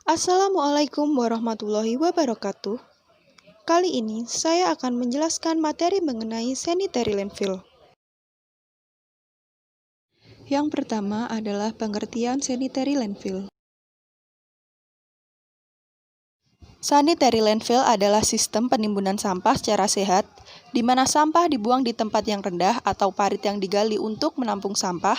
Assalamualaikum warahmatullahi wabarakatuh. Kali ini saya akan menjelaskan materi mengenai sanitary landfill. Yang pertama adalah pengertian sanitary landfill. Sanitary landfill adalah sistem penimbunan sampah secara sehat, di mana sampah dibuang di tempat yang rendah atau parit yang digali untuk menampung sampah,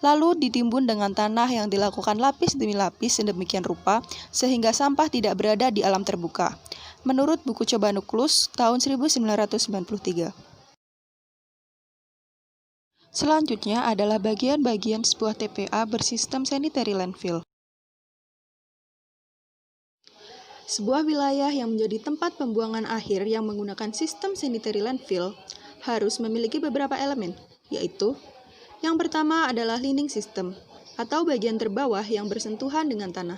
lalu ditimbun dengan tanah yang dilakukan lapis demi lapis sedemikian rupa, sehingga sampah tidak berada di alam terbuka. Menurut buku Coba Nuklus tahun 1993. Selanjutnya adalah bagian-bagian sebuah TPA bersistem sanitary landfill. Sebuah wilayah yang menjadi tempat pembuangan akhir yang menggunakan sistem sanitary landfill harus memiliki beberapa elemen, yaitu yang pertama adalah lining system, atau bagian terbawah yang bersentuhan dengan tanah.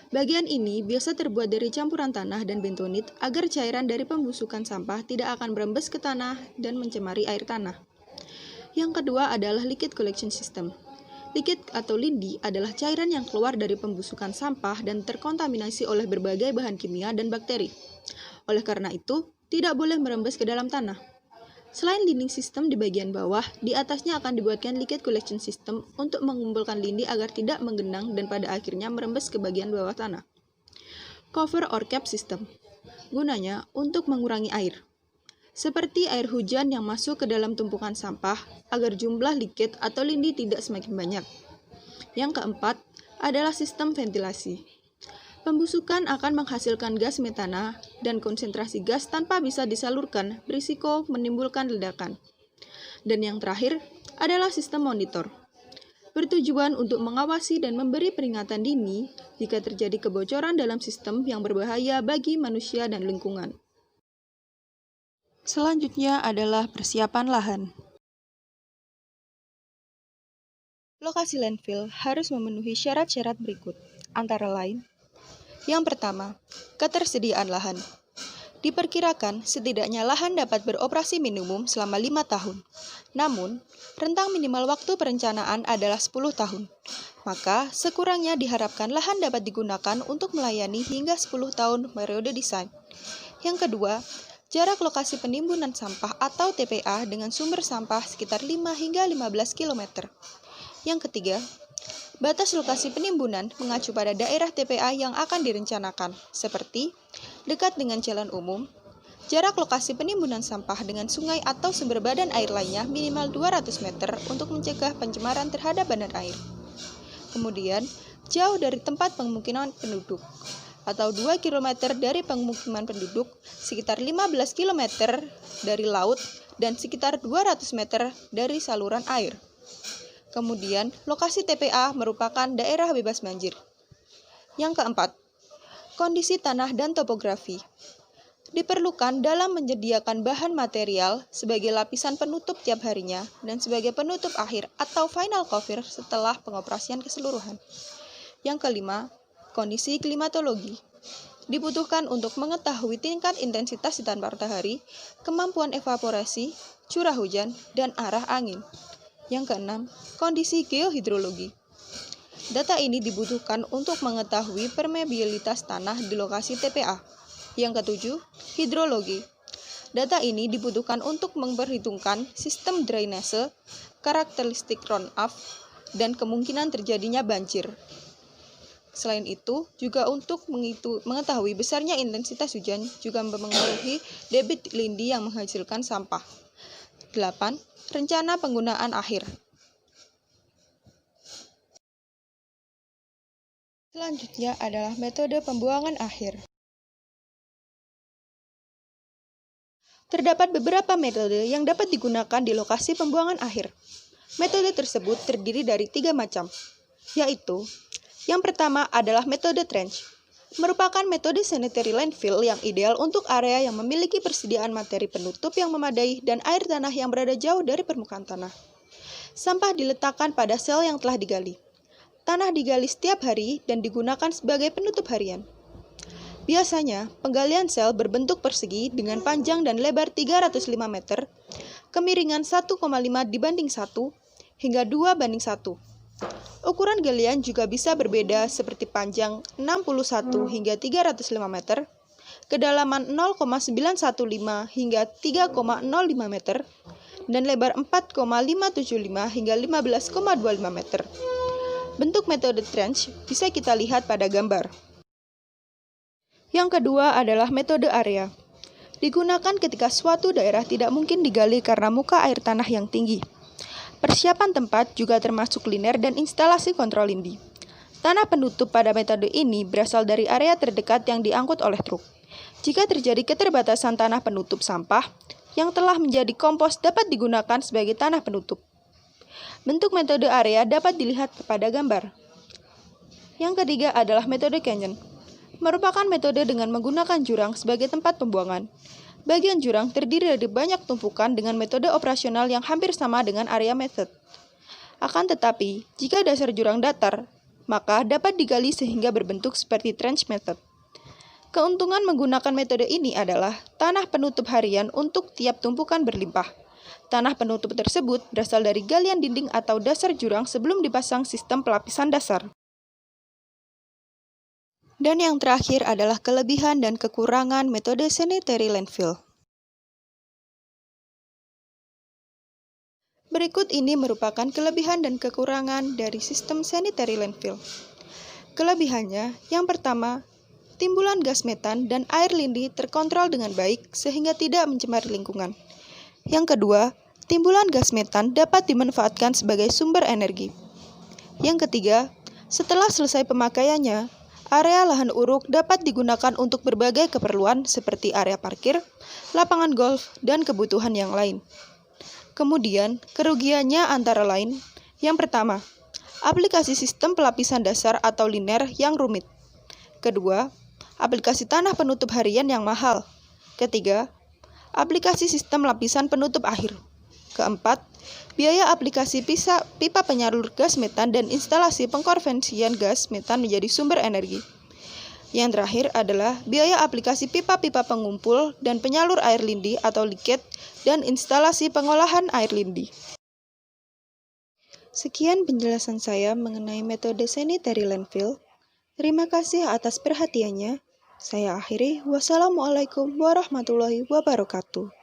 Bagian ini biasa terbuat dari campuran tanah dan bentonit agar cairan dari pembusukan sampah tidak akan merembes ke tanah dan mencemari air tanah. Yang kedua adalah liquid collection system. Liquid atau lindi adalah cairan yang keluar dari pembusukan sampah dan terkontaminasi oleh berbagai bahan kimia dan bakteri. Oleh karena itu, tidak boleh merembes ke dalam tanah. Selain linding system di bagian bawah, di atasnya akan dibuatkan liquid collection system untuk mengumpulkan lindi agar tidak menggenang dan pada akhirnya merembes ke bagian bawah tanah. Cover or cap system. Gunanya untuk mengurangi air. Seperti air hujan yang masuk ke dalam tumpukan sampah agar jumlah liquid atau lindi tidak semakin banyak. Yang keempat adalah sistem ventilasi. Pembusukan akan menghasilkan gas metana dan konsentrasi gas tanpa bisa disalurkan berisiko menimbulkan ledakan. Dan yang terakhir adalah sistem monitor. Bertujuan untuk mengawasi dan memberi peringatan dini jika terjadi kebocoran dalam sistem yang berbahaya bagi manusia dan lingkungan. Selanjutnya adalah persiapan lahan. Lokasi landfill harus memenuhi syarat-syarat berikut, antara lain: yang pertama, ketersediaan lahan. Diperkirakan setidaknya lahan dapat beroperasi minimum selama 5 tahun. Namun, rentang minimal waktu perencanaan adalah 10 tahun. Maka, sekurangnya diharapkan lahan dapat digunakan untuk melayani hingga 10 tahun periode desain. Yang kedua, jarak lokasi penimbunan sampah atau TPA dengan sumber sampah sekitar 5 hingga 15 km. Yang ketiga, batas lokasi penimbunan mengacu pada daerah TPA yang akan direncanakan, seperti dekat dengan jalan umum. Jarak lokasi penimbunan sampah dengan sungai atau sumber badan air lainnya minimal 200 meter untuk mencegah pencemaran terhadap badan air. Kemudian, jauh dari tempat pemukiman penduduk, atau 2 km dari pemukiman penduduk, sekitar 15 km dari laut, dan sekitar 200 meter dari saluran air. Kemudian, lokasi TPA merupakan daerah bebas banjir. Yang keempat, kondisi tanah dan topografi. Diperlukan dalam menyediakan bahan material sebagai lapisan penutup tiap harinya dan sebagai penutup akhir atau final cover setelah pengoperasian keseluruhan. Yang kelima, kondisi klimatologi. Dibutuhkan untuk mengetahui tingkat intensitas sinar matahari, kemampuan evaporasi, curah hujan, dan arah angin. Yang keenam, kondisi geohidrologi. Data ini dibutuhkan untuk mengetahui permeabilitas tanah di lokasi TPA. Yang ketujuh, hidrologi. Data ini dibutuhkan untuk memperhitungkan sistem drainase, karakteristik runoff, dan kemungkinan terjadinya banjir. Selain itu, juga untuk mengetahui besarnya intensitas hujan juga mempengaruhi debit lindi yang menghasilkan sampah. 8. Rencana penggunaan akhir. Selanjutnya adalah metode pembuangan akhir. Terdapat beberapa metode yang dapat digunakan di lokasi pembuangan akhir. Metode tersebut terdiri dari 3 macam, yaitu: yang pertama adalah metode trench, merupakan metode sanitary landfill yang ideal untuk area yang memiliki persediaan materi penutup yang memadai dan air tanah yang berada jauh dari permukaan tanah. Sampah diletakkan pada sel yang telah digali. Tanah digali setiap hari dan digunakan sebagai penutup harian. Biasanya, penggalian sel berbentuk persegi dengan panjang dan lebar 305 meter, kemiringan 1,5 dibanding 1, hingga 2:1, Ukuran galian juga bisa berbeda seperti panjang 61 hingga 305 meter, kedalaman 0,915 hingga 3,05 meter, dan lebar 4,575 hingga 15,25 meter. Bentuk metode trench bisa kita lihat pada gambar. Yang kedua adalah metode area. Digunakan ketika suatu daerah tidak mungkin digali karena muka air tanah yang tinggi. Persiapan tempat juga termasuk liner dan instalasi kontrol lindi. Tanah penutup pada metode ini berasal dari area terdekat yang diangkut oleh truk. Jika terjadi keterbatasan tanah penutup sampah, yang telah menjadi kompos dapat digunakan sebagai tanah penutup. Bentuk metode area dapat dilihat pada gambar. Yang ketiga adalah metode canyon. Merupakan metode dengan menggunakan jurang sebagai tempat pembuangan. Bagian jurang terdiri dari banyak tumpukan dengan metode operasional yang hampir sama dengan area method. Akan tetapi, jika dasar jurang datar, maka dapat digali sehingga berbentuk seperti trench method. Keuntungan menggunakan metode ini adalah tanah penutup harian untuk tiap tumpukan berlimpah. Tanah penutup tersebut berasal dari galian dinding atau dasar jurang sebelum dipasang sistem pelapisan dasar. Dan yang terakhir adalah kelebihan dan kekurangan metode sanitary landfill. Berikut ini merupakan kelebihan dan kekurangan dari sistem sanitary landfill. Kelebihannya, yang pertama, timbulan gas metan dan air lindi terkontrol dengan baik sehingga tidak mencemari lingkungan. Yang kedua, timbulan gas metan dapat dimanfaatkan sebagai sumber energi. Yang ketiga, setelah selesai pemakaiannya, area lahan uruk dapat digunakan untuk berbagai keperluan seperti area parkir, lapangan golf, dan kebutuhan yang lain. Kemudian, kerugiannya antara lain, yang pertama, aplikasi sistem pelapisan dasar atau liner yang rumit. Kedua, aplikasi tanah penutup harian yang mahal. Ketiga, aplikasi sistem lapisan penutup akhir. Keempat, biaya aplikasi pipa penyalur gas metan dan instalasi pengkonversian gas metan menjadi sumber energi. Yang terakhir adalah biaya aplikasi pipa-pipa pengumpul dan penyalur air lindi atau liket dan instalasi pengolahan air lindi. Sekian penjelasan saya mengenai metode sanitary landfill. Terima kasih atas perhatiannya. Saya akhiri. Wassalamualaikum warahmatullahi wabarakatuh.